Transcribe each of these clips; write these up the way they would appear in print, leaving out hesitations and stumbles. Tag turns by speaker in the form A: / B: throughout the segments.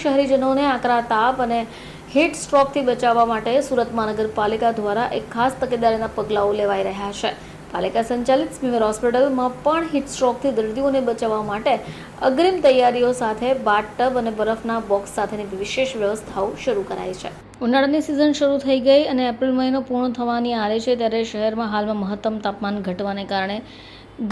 A: શહેરીજનોને આકરા તાપ અને હીટ સ્ટ્રોકથી બચાવવા માટે સુરત મહાનગરપાલિકા દ્વારા એક ખાસ તકેદારીના પગલાઓ લેવાઈ રહ્યા છે। પાલિકા સંચાલિત સ્મીમેર હોસ્પિટલમાં પણ હીટ સ્ટ્રોકથી દર્દીઓને બચાવવા માટે અગ્રિમ તૈયારીઓ સાથે બાથટબ અને બરફના બોક્સ સાથેની વિશેષ વ્યવસ્થાઓ શરૂ કરાઈ છે। ઉનાળાની સિઝન શરૂ થઈ ગઈ અને એપ્રિલ મહિનો પૂર્ણ થવાની આરે છે, ત્યારે શહેરમાં હાલમાં મહત્તમ તાપમાન ઘટવાને કારણે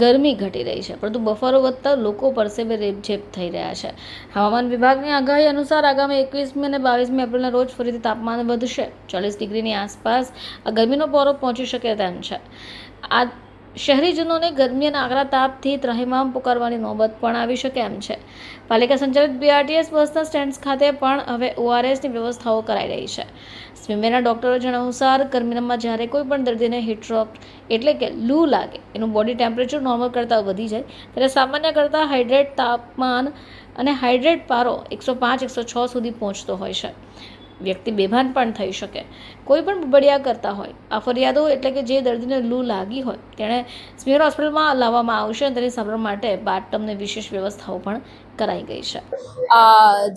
A: ગરમી ઘટી રહી છે, પરંતુ બફારો વધતા લોકો પરસેવે રેબઝેબ થઈ રહ્યા છે। હવામાન વિભાગની આગાહી અનુસાર આગામી 21મી અને 22મી એપ્રિલના રોજ ફરીથી તાપમાન વધશે। 40 ડિગ્રીની આસપાસ આ ગરમીનો પારો પહોંચી શકે તેમ છે। આ શહેરીજનોને ગરમી અને આકરા તાપથી ત્રાહિમામ પુકારવાની નોબત પણ આવી શકે એમ છે। પાલિકા સંચાલિત બીઆરટીએસ બસના સ્ટેન્ડ્સ ખાતે પણ હવે ઓઆરએસની વ્યવસ્થાઓ કરાઈ રહી છે। સ્મીમેરના ડોક્ટરો જણાવ્યા અનુસાર ગરમીમાં જ્યારે કોઈ પણ દર્દીને હીટ સ્ટ્રોક એટલે કે લૂ લાગે, એનું બોડી ટેમ્પરેચર નોર્મલ કરતાં વધી જાય, ત્યારે સામાન્ય કરતાં હાઇડ્રેટ તાપમાન અને હાઇડ્રેટ પારો 105-106 સુધી પહોંચતો હોય છે। વ્યક્તિ બેભાન પણ થઈ શકે, કોઈ પણ બબડિયા કરતા હોય। આ ફરિયાદો એટલે કે જે દર્દીને લૂ લાગી હોય તેણે સ્મીમેર હોસ્પિટલમાં લાવવામાં આવશે અને તેની સારવાર માટે બાથટબની વિશેષ વ્યવસ્થાઓ પણ કરાઈ ગઈ છે।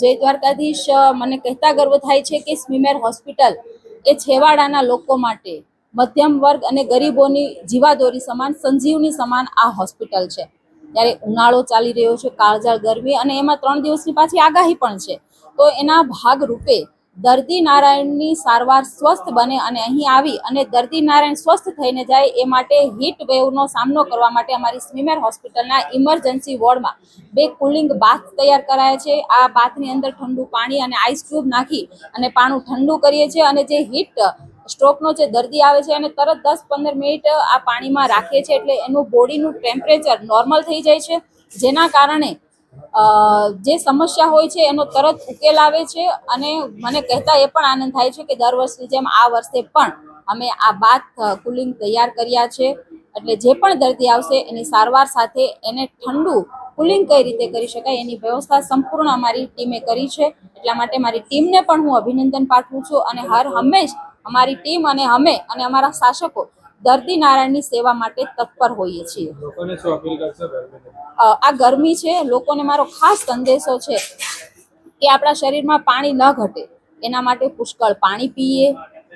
B: જય દ્વારકાધીશ, મને કહેતા ગર્વ થાય છે કે સ્મીમેર હોસ્પિટલ એ છેવાડાના લોકો માટે, મધ્યમ વર્ગ અને ગરીબોની જીવાદોરી સમાન, સંજીવની સમાન આ હોસ્પિટલ છે। ત્યારે ઉનાળો ચાલી રહ્યો છે, કાળઝાળ ગરમી, અને એમાં 3 દિવસની પાછી આગાહી પણ છે, તો એના ભાગરૂપે દર્દી નારાયણની સારવાર સ્વસ્થ બને અને અહીં આવી અને દર્દી નારાયણ સ્વસ્થ થઈને જાય એ માટે હીટ વેવનો સામનો કરવા માટે અમારી સ્મીમેર હોસ્પિટલના ઇમરજન્સી વોર્ડમાં 2 કુલિંગ બાથ તૈયાર કરાયા છે। આ બાથની અંદર ઠંડુ પાણી અને આઈસ ક્યુબ નાખી અને પાણી ઠંડુ કરીએ છીએ, અને જે હીટ સ્ટ્રોકનો જે દર્દી આવે છે એને તરત 10-15 મિનિટ આ પાણીમાં રાખીએ છીએ, એટલે એનું બોડીનું ટેમ્પરેચર નોર્મલ થઈ જાય છે, જેના કારણે જે સમસ્યા હોય છે એનો તરત ઉકેલ આવે છે। અને મને કહેતા એ પણ આનંદ થાય છે કે દર વર્ષની જેમ આ વર્ષે પણ અમે આ બાથ કુલિંગ તૈયાર કર્યા છે, એટલે જે પણ દર્દી આવશે એની સારવાર સાથે એને ઠંડુ કુલિંગ કઈ રીતે કરી શકાય એની વ્યવસ્થા સંપૂર્ણ અમારી ટીમે કરી છે। એટલા માટે મારી ટીમને પણ હું અભિનંદન પાઠવું છું, અને હર હંમેશ અમારી ટીમ અને અમે અને અમારા શાસકો દર્દી નારાયણની સેવા માટે તત્પર હોઈએ છીએ। આ ગરમી છે, લોકોને મારો ખાસ સંદેશો છે કે આપણા શરીરમાં પાણી ન ઘટે એના માટે પુષ્કળ પાણી પીએ,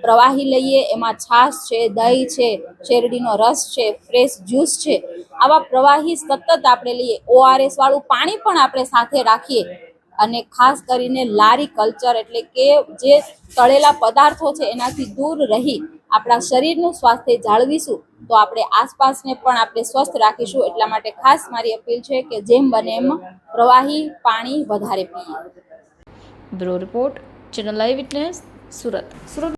B: પ્રવાહી લઈએ, એમાં છાશ છે, દહીં છે, શેરડીનો રસ છે, ફ્રેશ જ્યુસ છે, આવા પ્રવાહી સતત આપણે લઈએ। ઓઆરએસ વાળું પાણી પણ આપણે સાથે રાખીએ, અને ખાસ કરીને લારી કલ્ચર એટલે કે જે તળેલા પદાર્થો છે એનાથી દૂર રહી આપણા શરીરનું સ્વાસ્થ્ય જાળવીશું તો આપણે આસપાસને પણ આપણે સ્વસ્થ રાખીશું। એટલા માટે ખાસ મારી અપીલ છે કે જેમ બને એમ પ્રવાહી પાણી વધારે પીએ।
A: Bureau report, channel live witness, Surat.